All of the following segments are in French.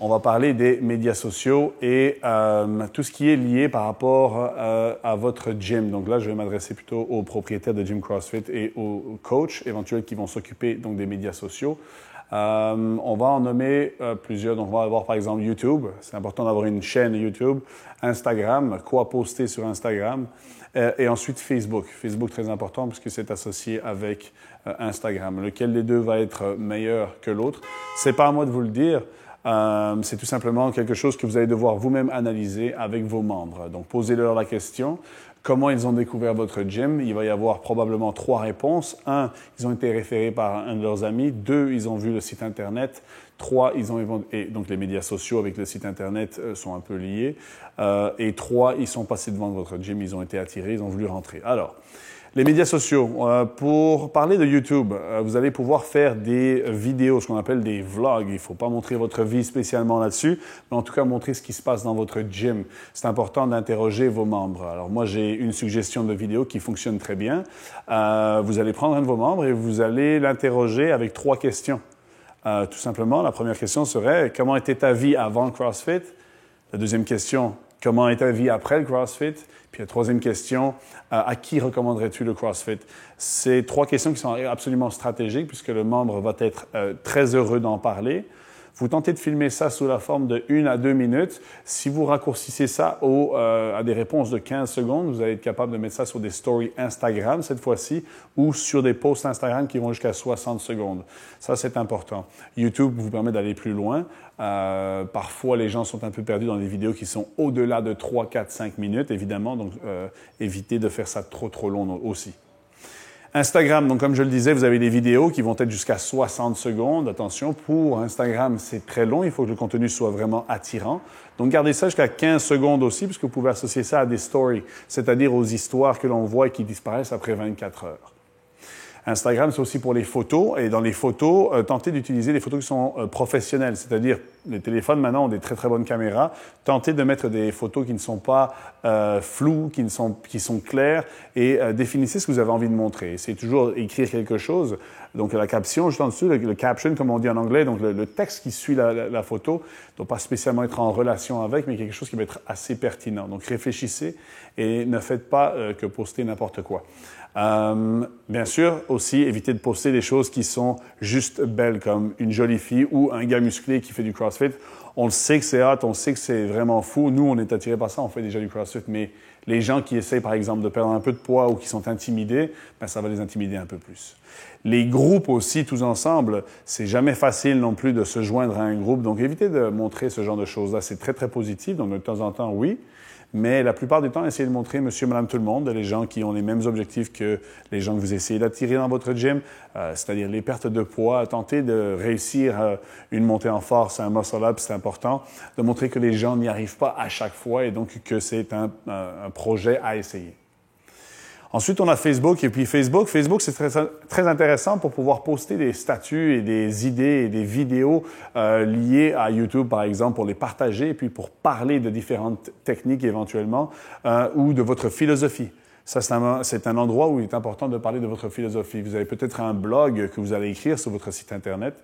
on va parler des médias sociaux et tout ce qui est lié par rapport à votre gym. Donc là, je vais m'adresser plutôt aux propriétaires de gym CrossFit et aux coachs éventuels qui vont s'occuper donc des médias sociaux. On va en nommer plusieurs. Donc, on va avoir par exemple YouTube. C'est important d'avoir une chaîne YouTube. Instagram, quoi poster sur Instagram. Et ensuite Facebook. Facebook, très important puisque c'est associé avec Instagram. Lequel des deux va être meilleur que l'autre? C'est pas à moi de vous le dire. C'est tout simplement quelque chose que vous allez devoir vous-même analyser avec vos membres. Donc, posez-leur la question. Comment ils ont découvert votre gym? Il va y avoir probablement 3 réponses. 1, ils ont été référés par un de leurs amis. 2, ils ont vu le site Internet. 3, et donc les médias sociaux avec le site Internet sont un peu liés. Et 3, ils sont passés devant votre gym, ils ont été attirés, ils ont voulu rentrer. Alors, les médias sociaux. Pour parler de YouTube, vous allez pouvoir faire des vidéos, ce qu'on appelle des vlogs. Il ne faut pas montrer votre vie spécialement là-dessus, mais en tout cas montrer ce qui se passe dans votre gym. C'est important d'interroger vos membres. Alors moi, j'ai une suggestion de vidéo qui fonctionne très bien. Vous allez prendre un de vos membres et vous allez l'interroger avec 3 questions. Tout simplement, la première question serait « Comment était ta vie avant le CrossFit ?» La deuxième question « Comment est ta vie après le CrossFit ?» Puis la troisième question, à qui recommanderais-tu le CrossFit? C'est 3 questions qui sont absolument stratégiques puisque le membre va être très heureux d'en parler. Vous tentez de filmer ça sous la forme de 1 à 2 minutes. Si vous raccourcissez ça à des réponses de 15 secondes, vous allez être capable de mettre ça sur des stories Instagram cette fois-ci ou sur des posts Instagram qui vont jusqu'à 60 secondes. Ça, c'est important. YouTube vous permet d'aller plus loin. Parfois, les gens sont un peu perdus dans des vidéos qui sont au-delà de 3, 4, 5 minutes, évidemment. Donc, évitez de faire ça trop long aussi. Instagram, donc comme je le disais, vous avez des vidéos qui vont être jusqu'à 60 secondes. Attention, pour Instagram, c'est très long. Il faut que le contenu soit vraiment attirant. Donc, gardez ça jusqu'à 15 secondes aussi, puisque vous pouvez associer ça à des stories, c'est-à-dire aux histoires que l'on voit et qui disparaissent après 24 heures. Instagram, c'est aussi pour les photos. Et dans les photos, tentez d'utiliser des photos qui sont professionnelles. C'est-à-dire, les téléphones maintenant ont des très bonnes caméras. Tentez de mettre des photos qui ne sont pas floues, qui sont claires et définissez ce que vous avez envie de montrer. C'est toujours écrire quelque chose. Donc, la caption, juste en dessous, le caption, comme on dit en anglais, donc le texte qui suit la photo ne doit pas spécialement être en relation avec, mais quelque chose qui va être assez pertinent. Donc, réfléchissez et ne faites pas que poster n'importe quoi. Bien sûr, aussi, évitez de poster des choses qui sont juste belles, comme une jolie fille ou un gars musclé qui fait du CrossFit. On le sait que c'est hot, on sait que c'est vraiment fou. Nous, on est attirés par ça, on fait déjà du CrossFit, mais les gens qui essayent, par exemple, de perdre un peu de poids ou qui sont intimidés, ben, ça va les intimider un peu plus. Les groupes aussi, tous ensemble, c'est jamais facile non plus de se joindre à un groupe. Donc, évitez de montrer ce genre de choses-là. C'est très positif. Donc, de temps en temps, oui. Mais la plupart du temps, essayez de montrer monsieur, madame, tout le monde, les gens qui ont les mêmes objectifs que les gens que vous essayez d'attirer dans votre gym, c'est-à-dire les pertes de poids. Tentez de réussir une montée en force, un muscle-up, c'est important. De montrer que les gens n'y arrivent pas à chaque fois et donc que c'est un projet à essayer. Ensuite, on a Facebook. Et puis Facebook, c'est très intéressant pour pouvoir poster des statuts et des idées et des vidéos liées à YouTube, par exemple, pour les partager et puis pour parler de différentes techniques éventuellement ou de votre philosophie. Ça, c'est un endroit où il est important de parler de votre philosophie. Vous avez peut-être un blog que vous allez écrire sur votre site Internet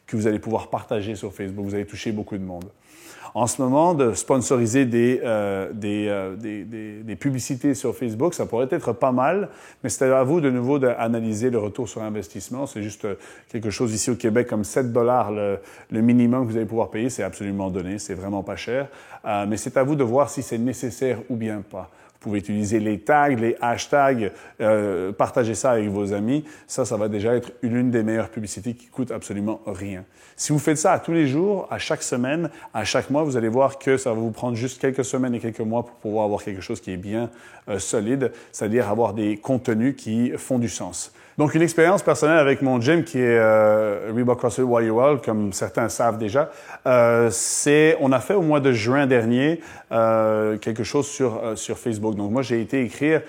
que vous allez pouvoir partager sur Facebook. Vous allez toucher beaucoup de monde. En ce moment, de sponsoriser des publicités sur Facebook, ça pourrait être pas mal, mais c'est à vous de nouveau d'analyser le retour sur investissement. C'est juste quelque chose ici au Québec comme 7 $ le minimum que vous allez pouvoir payer. C'est absolument donné, c'est vraiment pas cher. Mais c'est à vous de voir si c'est nécessaire ou bien pas. Vous pouvez utiliser les tags, les hashtags, partager ça avec vos amis. Ça va déjà être l'une des meilleures publicités qui coûte absolument rien. Si vous faites ça à tous les jours, à chaque semaine, à chaque mois, vous allez voir que ça va vous prendre juste quelques semaines et quelques mois pour pouvoir avoir quelque chose qui est bien solide, c'est-à-dire avoir des contenus qui font du sens. Donc, une expérience personnelle avec mon gym qui est Reebok CrossFit YOL, comme certains savent déjà, on a fait au mois de juin dernier quelque chose sur Facebook. Donc, moi, j'ai été écrire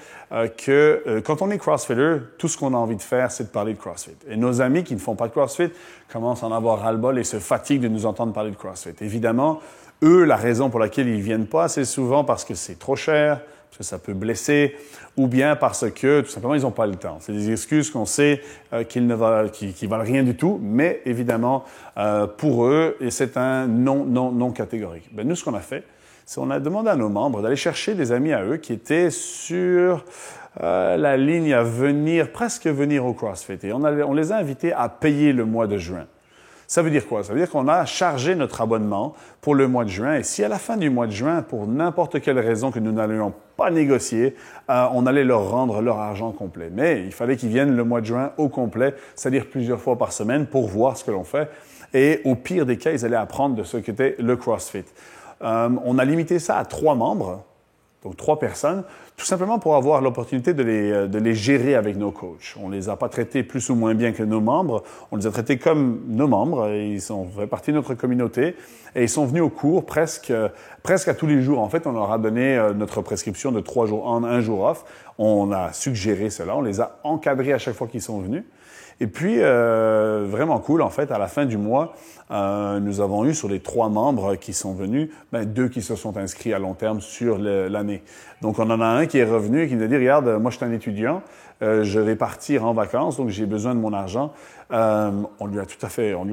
que quand on est CrossFitter, tout ce qu'on a envie de faire, c'est de parler de CrossFit. Et nos amis qui ne font pas de CrossFit commencent à en avoir ras-le-bol et se fatiguent de nous entendre parler de CrossFit. Évidemment, Eux, la raison pour laquelle ils ne viennent pas, c'est souvent parce que c'est trop cher, parce que ça peut blesser, ou bien parce que tout simplement ils n'ont pas le temps. C'est des excuses qu'on sait qui valent rien du tout, mais évidemment pour eux, et c'est un non catégorique. Ben, nous, ce qu'on a fait, c'est qu'on a demandé à nos membres d'aller chercher des amis à eux qui étaient sur la ligne à venir, presque venir au CrossFit. Et on les a invités à payer le mois de juin. Ça veut dire quoi? Ça veut dire qu'on a chargé notre abonnement pour le mois de juin. Et si à la fin du mois de juin, pour n'importe quelle raison que nous n'allions pas négocier, on allait leur rendre leur argent complet. Mais il fallait qu'ils viennent le mois de juin au complet, c'est-à-dire plusieurs fois par semaine pour voir ce que l'on fait. Et au pire des cas, ils allaient apprendre de ce qu'était le CrossFit. On a limité ça à 3 membres, donc 3 personnes, tout simplement pour avoir l'opportunité de les gérer avec nos coachs. On ne les a pas traités plus ou moins bien que nos membres, on les a traités comme nos membres, ils fait partie de notre communauté et ils sont venus au cours presque à tous les jours. En fait, on leur a donné notre prescription de 3 jours on, 1 jour off. On a suggéré cela, on les a encadrés à chaque fois qu'ils sont venus. Et puis, vraiment cool, en fait, à la fin du mois, nous avons eu sur les 3 membres qui sont venus, 2 qui se sont inscrits à long terme sur l'année. Donc, on en a un qui est revenu et qui nous a dit, regarde, moi, je suis un étudiant, je vais partir en vacances, donc j'ai besoin de mon argent. On lui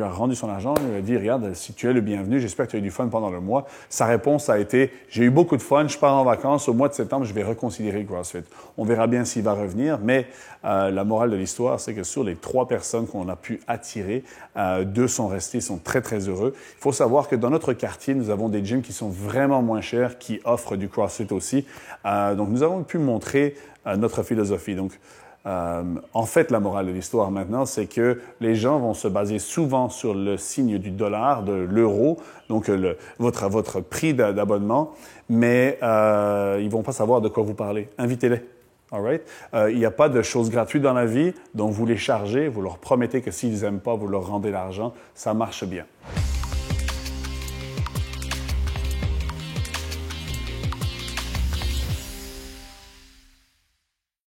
a rendu son argent, on lui a dit, regarde, si tu es le bienvenu, j'espère que tu as eu du fun pendant le mois. Sa réponse a été, j'ai eu beaucoup de fun, je pars en vacances, au mois de septembre, je vais reconsidérer le CrossFit. On verra bien s'il va revenir, mais la morale de l'histoire, c'est que sur les 3 personnes qu'on a pu attirer, 2 sont restés, sont très, très heureux. Il faut savoir que dans notre quartier, nous avons des gyms qui sont vraiment moins chers, qui offrent du CrossFit aussi. Donc, nous avons pu montrer notre philosophie. Donc, en fait, la morale de l'histoire maintenant, c'est que les gens vont se baser souvent sur le signe du dollar, de l'euro, donc votre prix d'abonnement, mais ils ne vont pas savoir de quoi vous parlez. Invitez-les. All right? Il n'y a pas de choses gratuites dans la vie, donc vous les chargez, vous leur promettez que s'ils n'aiment pas, vous leur rendez l'argent. Ça marche bien.